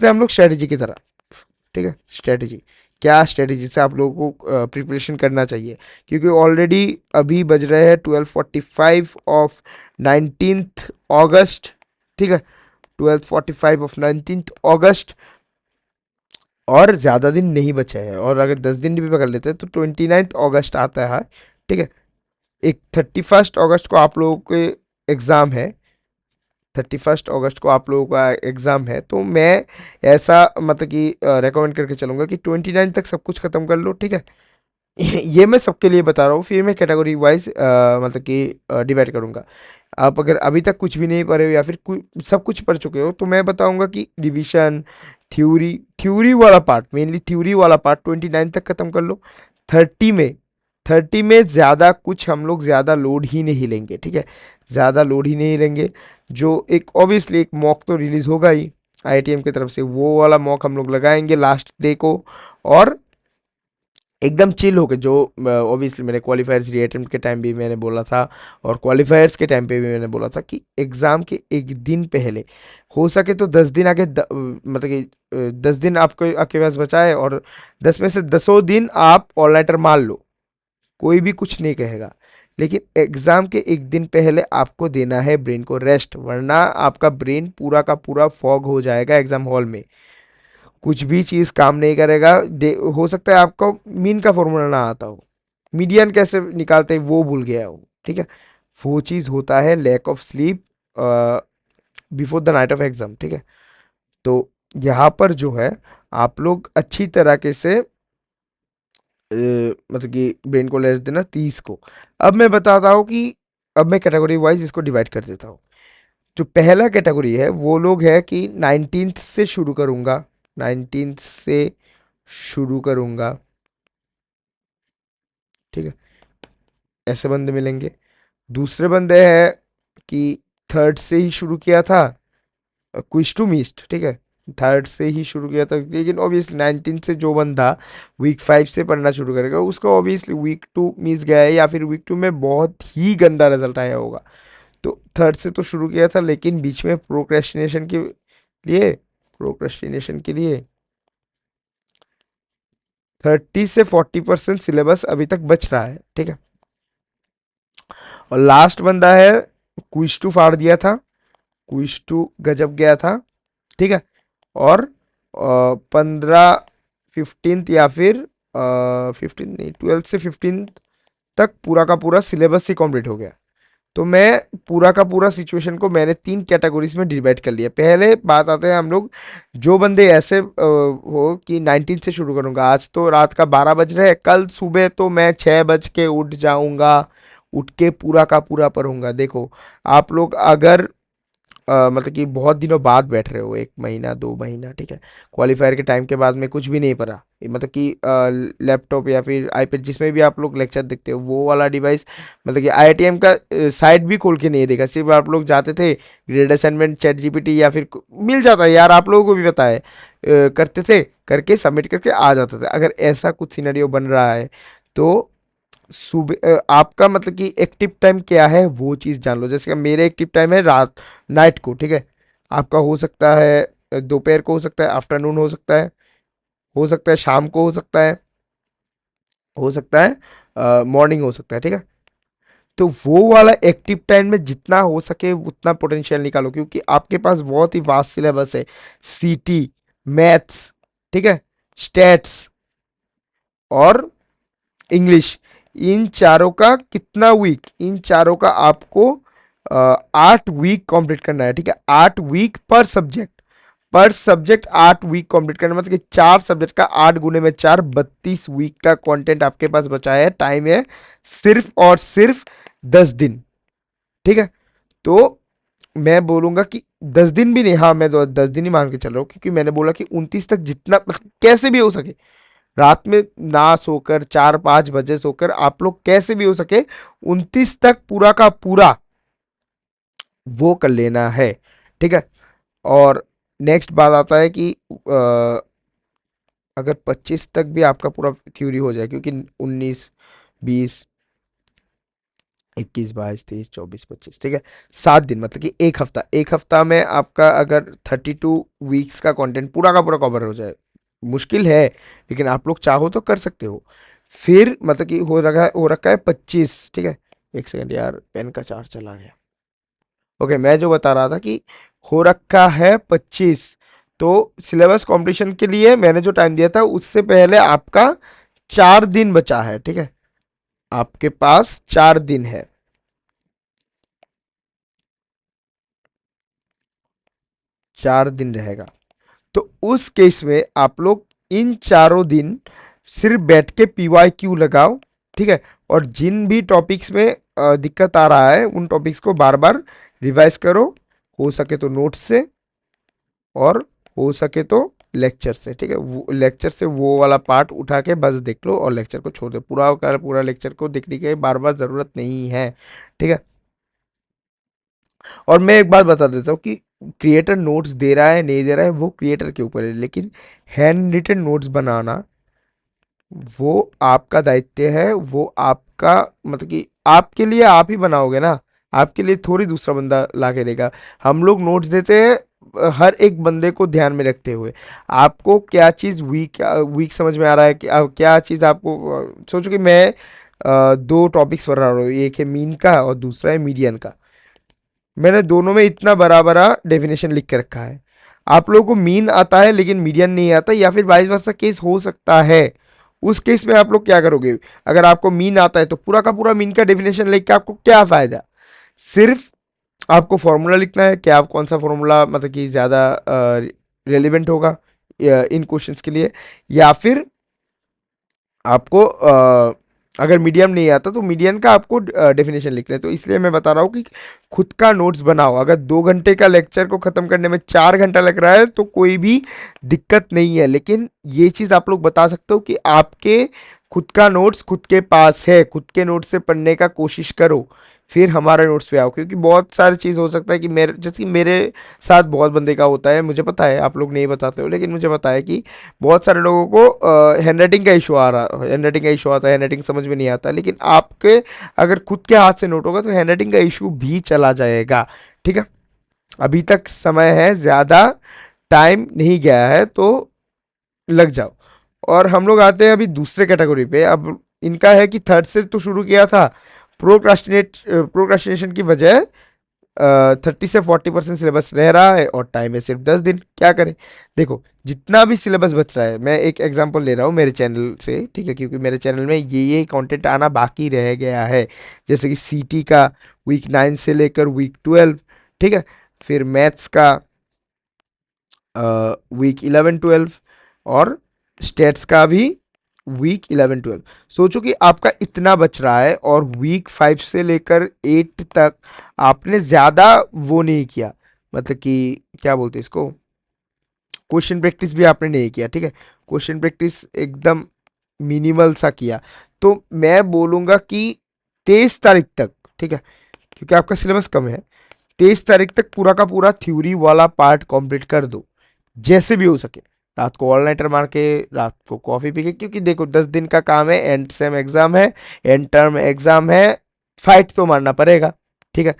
से हम लोग स्ट्रेटेजी की तरह। ठीक है, स्ट्रेटेजी, क्या स्ट्रेटेजी से आप लोगों को प्रिपरेशन करना चाहिए, क्योंकि ऑलरेडी अभी बज रहे हैं 12:45 ऑफ 19 अगस्त। ठीक है, 12:45 ऑफ 19 अगस्त, और ज़्यादा दिन नहीं बचे हैं, और अगर 10 दिन भी पकड़ लेते हैं तो 29 अगस्त आता है। ठीक है, एक 31 अगस्त को आप लोगों के एग्ज़ाम है, 31 अगस्त को आप लोगों का एग्ज़ाम है, तो मैं ऐसा मतलब कि रेकमेंड करके चलूँगा कि 29 तक सब कुछ ख़त्म कर लो। ठीक है, ये मैं सबके लिए बता रहा हूँ, फिर मैं कैटेगरी वाइज मतलब कि डिवाइड करूँगा। आप अगर अभी तक कुछ भी नहीं पढ़े हो या फिर सब कुछ पढ़ चुके हो, तो मैं बताऊँगा कि रिवीजन, थ्योरी, थ्योरी वाला पार्ट, मेनली थ्योरी वाला पार्ट 29 तक ख़त्म कर लो। 30 में 30 में ज़्यादा कुछ हम लोग ज़्यादा लोड ही नहीं लेंगे। ठीक है, ज़्यादा लोड ही नहीं लेंगे। जो एक ऑब्वियसली एक मॉक तो रिलीज़ होगा ही आईआईटीएम की तरफ से, वो वाला मॉक हम लोग लगाएंगे लास्ट डे को, और एकदम चिल होके, जो ऑब्वियसली मेरे क्वालिफायर्स रीअटेम्प्ट के टाइम भी मैंने बोला था, और क्वालिफायर्स के टाइम पे भी मैंने बोला था कि एग्ज़ाम के एक दिन पहले हो सके तो 10 दिन आगे मतलब कि 10 दिन आपको आपके पास बचा है, और 10 में से 10 दिन आप ऑल नाइटर मार लो, कोई भी कुछ नहीं कहेगा। लेकिन एग्ज़ाम के एक दिन पहले आपको देना है ब्रेन को रेस्ट, वरना आपका ब्रेन पूरा का पूरा फॉग हो जाएगा एग्ज़ाम हॉल में, कुछ भी चीज़ काम नहीं करेगा। हो सकता है आपको मीन का फॉर्मूला ना आता हो, मीडियन कैसे निकालते हैं वो भूल गया हो। ठीक है, वो चीज़ होता है lack of sleep before the night of exam. ठीक है, तो यहाँ पर जो है आप लोग अच्छी तरीके से मतलब कि ब्रेन को रेस्ट देना 30 को। अब मैं बताता हूँ कि अब मैं कैटेगरी वाइज इसको डिवाइड कर देता हूँ। जो पहला कैटेगरी है वो लोग है कि 19th से शुरू करूँगा, 19th से शुरू करूँगा। ठीक है, ऐसे बंदे मिलेंगे। दूसरे बंदे हैं कि थर्ड से ही शुरू किया था, क्विज टू मिस्ट। ठीक है, थर्ड से ही शुरू किया था, लेकिन ऑब्वियसली 19 से जो बंदा वीक 5 से पढ़ना शुरू करेगा उसका ऑब्वियसली वीक 2 मिस गया है, या फिर वीक 2 में बहुत ही गंदा रिजल्ट आया होगा। तो थर्ड से तो शुरू किया था, लेकिन बीच में प्रोक्रेस्टिनेशन के लिए 30 से 40% सिलेबस अभी तक बच रहा है। ठीक है, और लास्ट बंदा है, क्विज 2 फाड़ दिया था, क्विज 2 गजब गया था। ठीक है, और 15 15 या फिर 15 नहीं, 12 से 15 तक पूरा का पूरा सिलेबस ही कंप्लीट हो गया। तो मैं पूरा का पूरा सिचुएशन को मैंने 3 कैटेगरीज में डिवाइड कर लिया। पहले बात आते हैं हम लोग, जो बंदे ऐसे हो कि 19 से शुरू करूंगा, आज तो रात का 12 बज रहे हैं, कल सुबह तो मैं 6 बज के उठ जाऊंगा, उठ के पूरा का पूरा पढ़ूंगा। देखो, आप लोग अगर मतलब कि बहुत दिनों बाद बैठ रहे हो, 1 महीना 2 महीना, ठीक है, क्वालिफायर के टाइम के बाद में कुछ भी नहीं पढ़ा, ये मतलब कि लैपटॉप या फिर आईपैड जिसमें भी आप लोग लेक्चर देखते हो वो वाला डिवाइस, मतलब कि आईआईटीएम का साइट भी खोल के नहीं देखा, सिर्फ आप लोग जाते थे ग्रेड असाइनमेंट चैट जीपीटी या फिर मिल जाता है यार, आप लोगों को भी पता है, करते थे, करके सबमिट करके आ जाता था। अगर ऐसा कुछ सिनेरियो बन रहा है तो सुबह आपका मतलब कि एक्टिव टाइम क्या है वो चीज़ जान लो। जैसे कि मेरे एक्टिव टाइम है रात, नाइट को। ठीक है, आपका हो सकता है दोपहर को, हो सकता है आफ्टरनून, हो सकता है शाम को, हो सकता है मॉर्निंग, हो सकता है। ठीक है, तो वो वाला एक्टिव टाइम में जितना हो सके उतना पोटेंशियल निकालो, क्योंकि आपके पास बहुत ही वास्ट सिलेबस है। सीटी, मैथ्स, ठीक है, स्टैट्स और इंग्लिश, इन चारों का कितना वीक, इन चारों का आपको 8 वीक कंप्लीट करना है। ठीक है, 8 वीक पर सब्जेक्ट, 8 वीक कंप्लीट करना, मतलब कि 4 सब्जेक्ट का 8 × 4 32 वीक का कंटेंट आपके पास बचा है। टाइम है सिर्फ और सिर्फ 10 दिन। ठीक है, तो मैं बोलूंगा कि 10 दिन भी नहीं, हाँ मैं 10 दिन ही मान के चल रहा हूँ, क्योंकि मैंने बोला कि 29 तक जितना मतलब कैसे भी हो सके, रात में ना सोकर 4 5 बजे सोकर आप लोग कैसे भी हो सके 29 तक पूरा का पूरा वो कर लेना है। ठीक है, और नेक्स्ट बात आता है कि अगर 25 तक भी आपका पूरा थ्योरी हो जाए, क्योंकि 19 20 21, 22, 23, 24, 25, ठीक है। 7 दिन मतलब कि एक हफ्ता में आपका अगर 32 वीक्स का कंटेंट पूरा का पूरा कवर हो जाए, मुश्किल है, लेकिन आप लोग चाहो तो कर सकते हो। फिर मतलब कि हो रखा है 25, ठीक है। एक सेकंड यार, पेन का चार्ज चला गया। ओके, मैं जो बता रहा था कि हो रखा है 25, तो सिलेबस कंप्लीशन के लिए मैंने जो टाइम दिया था उससे पहले आपका 4 दिन बचा है, ठीक है। आपके पास 4 दिन है, 4 दिन रहेगा। तो उस केस में आप लोग इन चारों दिन सिर्फ बैठ के पीवाई क्यू लगाओ, ठीक है। और जिन भी टॉपिक्स में दिक्कत आ रहा है उन टॉपिक्स को बार बार रिवाइज करो, हो सके तो नोट्स से, और हो सके तो लेक्चर से, ठीक है। वो लेक्चर से वो वाला पार्ट उठा के बस देख लो और लेक्चर को छोड़ दो, पूरा का पूरा लेक्चर को देखने की बार बार जरूरत नहीं है, ठीक है। और मैं एक बात बता देता हूँ कि क्रिएटर नोट्स दे रहा है नहीं दे रहा है वो क्रिएटर के ऊपर है, लेकिन हैंड रिटन नोट्स बनाना वो आपका दायित्व है, वो आपका मतलब कि आपके लिए आप ही बनाओगे ना, आपके लिए थोड़ी दूसरा बंदा ला के देगा। हम लोग नोट्स देते हैं हर एक बंदे को ध्यान में रखते हुए, आपको क्या चीज़ वीक वीक समझ में आ रहा है, क्या चीज़ आपको सोचो कि मैं दो टॉपिक्स पढ़ा रहा हूँ, एक है मीन का और दूसरा है मीडियन का। मैंने दोनों में इतना बड़ा बड़ा डेफिनेशन लिख के रखा है। आप लोगों को मीन आता है लेकिन मीडियन नहीं आता, या फिर वाइस वर्सा केस हो सकता है। उस केस में आप लोग क्या करोगे? अगर आपको मीन आता है तो पूरा का पूरा मीन का डेफिनेशन लेके आपको क्या फायदा? सिर्फ आपको फॉर्मूला लिखना है कि आप कौन सा फॉर्मूला मतलब कि ज़्यादा रेलिवेंट होगा इन क्वेश्चंस के लिए, या फिर आपको अगर मीडियम नहीं आता तो मीडियम का आपको डेफिनेशन लिखना है। तो इसलिए मैं बता रहा हूँ कि खुद का नोट्स बनाओ। अगर 2 घंटे का लेक्चर को ख़त्म करने में 4 घंटा लग रहा है तो कोई भी दिक्कत नहीं है, लेकिन ये चीज़ आप लोग बता सकते हो कि आपके खुद का नोट्स खुद के पास है, खुद के नोट्स से पढ़ने का कोशिश करो, फिर हमारे नोट्स पे आओ। क्योंकि बहुत सारी चीज़ हो सकता है कि मेरे जैसे कि मेरे साथ बहुत बंदे का होता है, मुझे पता है आप लोग नहीं बताते हो, लेकिन मुझे पता है कि बहुत सारे लोगों को हैंड राइटिंग का इशू आ रहा हैंड राइटिंग का इशू आता है, हैंड राइटिंग समझ में नहीं आता, लेकिन आपके अगर खुद के हाथ से नोट होगा तो हैंड राइटिंग का इशू भी चला जाएगा, ठीक है। अभी तक समय है, ज़्यादा टाइम नहीं गया है, तो लग जाओ। और हम लोग आते हैं अभी दूसरे कैटेगरी पे। अब इनका है कि थर्ड से तो शुरू किया था, प्रोक्रास्टिनेशन की वजह 30 से 40% सिलेबस रह रहा है और टाइम है सिर्फ 10 दिन। क्या करें? देखो, जितना भी सिलेबस बच रहा है, मैं एक एग्जांपल ले रहा हूँ मेरे चैनल से, ठीक है, क्योंकि मेरे चैनल में ये कंटेंट आना बाकी रह गया है। जैसे कि सीटी का वीक 9 से लेकर वीक 12, ठीक है। फिर मैथ्स का वीक 11, 12, और स्टेट्स का भी वीक 11, 12। सोचो कि आपका इतना बच रहा है और वीक 5 से लेकर 8 तक आपने ज़्यादा वो नहीं किया, मतलब कि क्या बोलते हैं इसको, क्वेश्चन प्रैक्टिस भी आपने नहीं किया, ठीक है। क्वेश्चन प्रैक्टिस एकदम मिनिमल सा किया। तो मैं बोलूँगा कि 23 तारीख तक, ठीक है, क्योंकि आपका सिलेबस कम है, 23 तारीख तक पूरा का पूरा थ्योरी वाला पार्ट कंप्लीट कर दो, जैसे भी हो सके। रात को ऑल नाइटर मार के, रात को कॉफी पी के, क्योंकि देखो 10 दिन का काम है, एंड सेम एग्जाम है, एंड टर्म एग्जाम है, फाइट तो मारना पड़ेगा, ठीक है।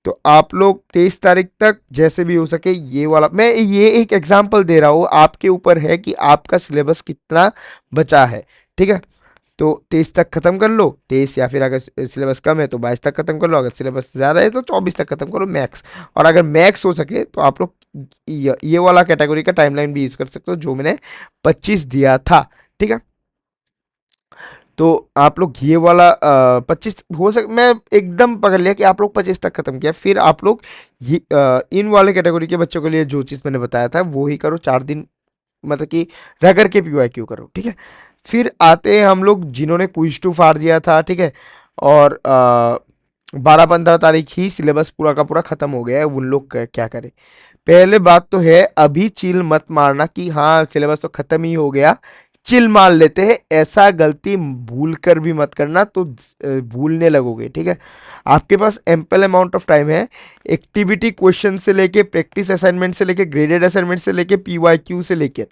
तो आप लोग 23 तारीख तक जैसे भी हो सके ये वाला, मैं ये एक एग्जाम्पल दे रहा हूँ, आपके ऊपर है कि आपका सिलेबस कितना बचा है, ठीक है। तो 23 तक खत्म कर लो, 23, या फिर अगर सिलेबस कम है तो 22 तक खत्म कर लो, अगर सिलेबस ज़्यादा है तो 24 तक खत्म करो मैक्स। और अगर मैक्स हो सके तो आप लोग ये वाला कैटेगरी का टाइमलाइन भी यूज़ कर सकते हो जो मैंने 25 दिया था, ठीक है। तो आप लोग ये वाला 25 हो सक मैं एकदम पकड़ लिया कि आप लोग 25 तक खत्म किया, फिर आप लोग ये इन वाले कैटेगरी के बच्चों के लिए जो चीज़ मैंने बताया था वो ही करो, 4 दिन मतलब कि रगड़ के पीवाई क्यू करो, ठीक है। फिर आते हैं हम लोग जिन्होंने क्विज टू फाड़ दिया था, ठीक है, और 12-15 तारीख ही सिलेबस पूरा का पूरा खत्म हो गया है, उन लोग क्या करें? पहले बात तो है, अभी चिल मत मारना कि हाँ सिलेबस तो खत्म ही हो गया, चिल मार लेते हैं, ऐसा गलती भूल कर भी मत करना, तो भूलने लगोगे, ठीक है। आपके पास एम्पल अमाउंट ऑफ टाइम है, एक्टिविटी क्वेश्चन से लेके, प्रैक्टिस असाइनमेंट से लेके, ग्रेडेड असाइनमेंट से लेके, पीवाईक्यू से लेके,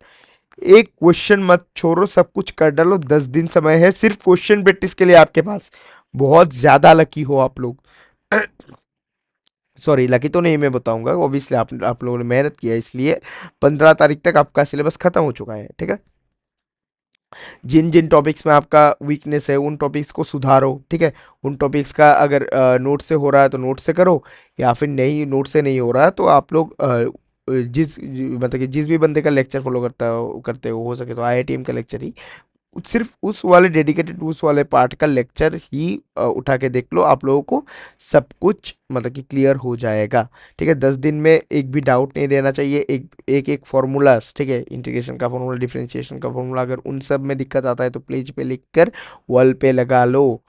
एक क्वेश्चन मत छोड़ो, सब कुछ कर डालो। 10 दिन समय है सिर्फ क्वेश्चन प्रैक्टिस के लिए आपके पास, बहुत ज़्यादा लकी हो आप लोग। सॉरी, लकी तो नहीं मैं बताऊंगा, ऑब्वियसली आप लोगों ने मेहनत किया है, इसलिए 15 तारीख तक आपका सिलेबस खत्म हो चुका है, ठीक है। जिन जिन टॉपिक्स में आपका वीकनेस है उन टॉपिक्स को सुधारो, ठीक है। उन टॉपिक्स का अगर नोट से हो रहा है तो नोट से करो, या फिर नहीं नोट से नहीं हो रहा है तो आप लोग मतलब कि जिस भी बंदे का लेक्चर फॉलो करते हो सके तो आईआईटीएम का लेक्चर ही, सिर्फ उस वाले डेडिकेटेड उस वाले पार्ट का लेक्चर ही उठा के देख लो, आप लोगों को सब कुछ मतलब कि क्लियर हो जाएगा, ठीक है। 10 दिन में एक भी डाउट नहीं रहना चाहिए। एक फॉर्मूलाज, ठीक है, इंटीग्रेशन का फॉर्मूला, डिफरेंशिएशन का फॉर्मूला, अगर उन सब में दिक्कत आता है तो पेज पे लिख कर वॉल पे लगा लो।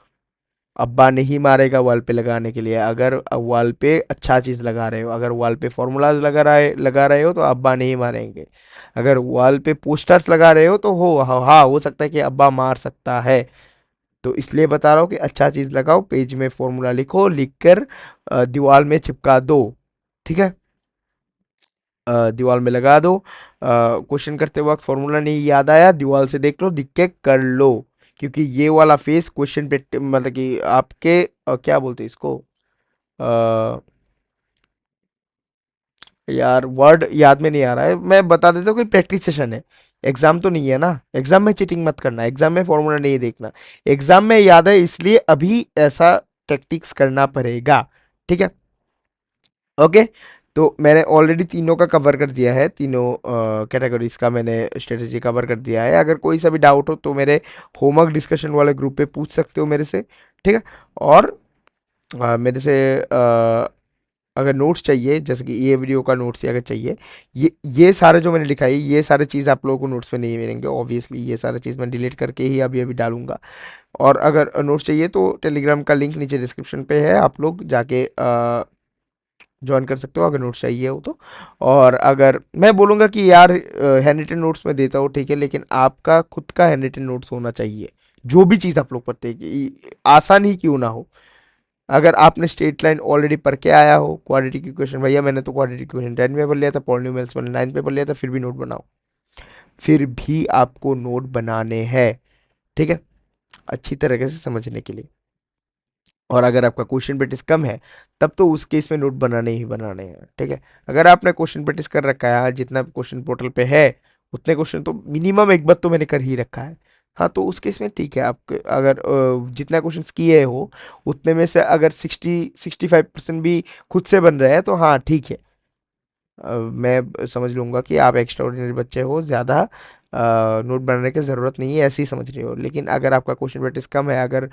अब्बा नहीं मारेगा वॉल पे लगाने के लिए, अगर वॉल पे अच्छा चीज़ लगा रहे हो, अगर वॉल पे फॉर्मूलाज लगा रहे हो तो अब्बा नहीं मारेंगे। अगर वॉल पे पोस्टर्स लगा रहे हो तो हाँ हो सकता है कि अब्बा मार सकता है। तो इसलिए बता रहा हूँ कि अच्छा चीज़ लगाओ, पेज में फॉर्मूला लिखो, लिख कर दीवार में चिपका दो, ठीक है। दीवार में लगा दो। क्वेश्चन करते वक्त फॉर्मूला नहीं याद आया, दीवार से देख लो, दिख के कर लो। क्योंकि ये वाला फेस क्वेश्चन पे मतलब कि आपके क्या बोलते हैं इसको, अ, यार वर्ड याद में नहीं आ रहा है, मैं बता देता हूँ कि प्रैक्टिस सेशन है। एग्जाम तो नहीं है ना, एग्जाम में चीटिंग मत करना, एग्जाम में फॉर्मूला नहीं देखना। एग्जाम में याद है इसलिए अभी ऐसा टैक्टिक्स करना पड़ेगा, ठीक है। ओके। तो मैंने ऑलरेडी तीनों का कवर कर दिया है, तीनों कैटेगरीज का मैंने स्ट्रेटेजी कवर कर दिया है। अगर कोई सा भी डाउट हो तो मेरे होमवर्क डिस्कशन वाले ग्रुप पे पूछ सकते हो मेरे से, ठीक है। और मेरे से अगर नोट्स चाहिए, जैसे कि ये वीडियो का नोट्स अगर चाहिए, ये सारे जो मैंने लिखा है ये सारे चीज़ आप लोगों को नोट्स में नहीं मिलेंगे, ऑब्वियसली ये सारे चीज़ मैं डिलीट करके ही अभी अभी डालूंगा। और अगर नोट्स चाहिए तो टेलीग्राम का लिंक नीचे डिस्क्रिप्शन पे है, आप लोग जाके ज्वाइन कर सकते हो अगर नोट्स चाहिए हो तो। और अगर मैं बोलूँगा कि यार हैंड रिटन नोट्स में देता हूँ, ठीक है, लेकिन आपका खुद का हैंड रिटन नोट्स होना चाहिए। जो भी चीज़ आप लोग पढ़ते हैं कि आसान ही क्यों ना हो। अगर आपने स्ट्रेट लाइन ऑलरेडी पढ़ के आया हो, क्वाड्रेटिक इक्वेशन, भैया मैंने तो क्वाड्रेटिक इक्वेशन 10 में पढ़ लिया था, पॉलिनोमियल्स मैंने 9 पे पढ़ लिया था, फिर भी नोट बनाओ, फिर भी आपको नोट बनाने हैं, ठीक है, अच्छी तरीके से समझने के लिए। और अगर आपका क्वेश्चन प्रैक्टिस कम है तब तो उस केस में नोट बनाने ही बनाने हैं, ठीक है। अगर आपने क्वेश्चन प्रैक्टिस कर रखा है, हाँ, जितना क्वेश्चन पोर्टल पे है उतने क्वेश्चन तो मिनिमम एक बार तो मैंने कर ही रखा है, हाँ, तो उस केस में ठीक है। आप अगर जितना क्वेश्चन किए हो उतने में से अगर 60-65% भी खुद से बन रहे हैं तो हाँ ठीक है। मैं समझ लूँगा कि आप एक्स्ट्रा ऑर्डिनरी बच्चे हो, ज़्यादा नोट बनाने की ज़रूरत नहीं है, ऐसे ही समझ रहे हो। लेकिन अगर आपका क्वेश्चन प्रैक्टिस कम है, अगर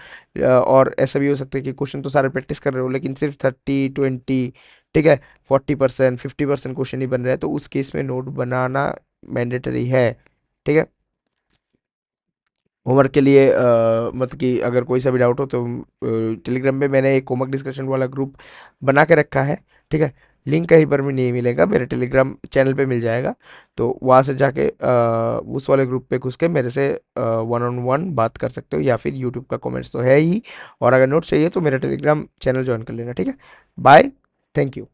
और ऐसा भी हो सकता है कि क्वेश्चन तो सारे प्रैक्टिस कर रहे हो लेकिन सिर्फ 30-20, ठीक है, 40% 50% क्वेश्चन ही बन रहा है, तो उस केस में नोट बनाना मैंडेटरी है, ठीक है। होमवर्क के लिए मतलब कि अगर कोई सा भी डाउट हो तो टेलीग्राम पे मैंने एक होमवर्क डिस्कशन वाला ग्रुप बना के रखा है, ठीक है। लिंक कहीं पर भी नहीं मिलेगा, मेरे टेलीग्राम चैनल पे मिल जाएगा। तो वहाँ से जाके उस वाले ग्रुप पे घुस के मेरे से वन ऑन वन बात कर सकते हो, या फिर यूट्यूब का कमेंट्स तो है ही। और अगर नोट चाहिए तो मेरा टेलीग्राम चैनल ज्वाइन कर लेना, ठीक है। बाय। Thank you.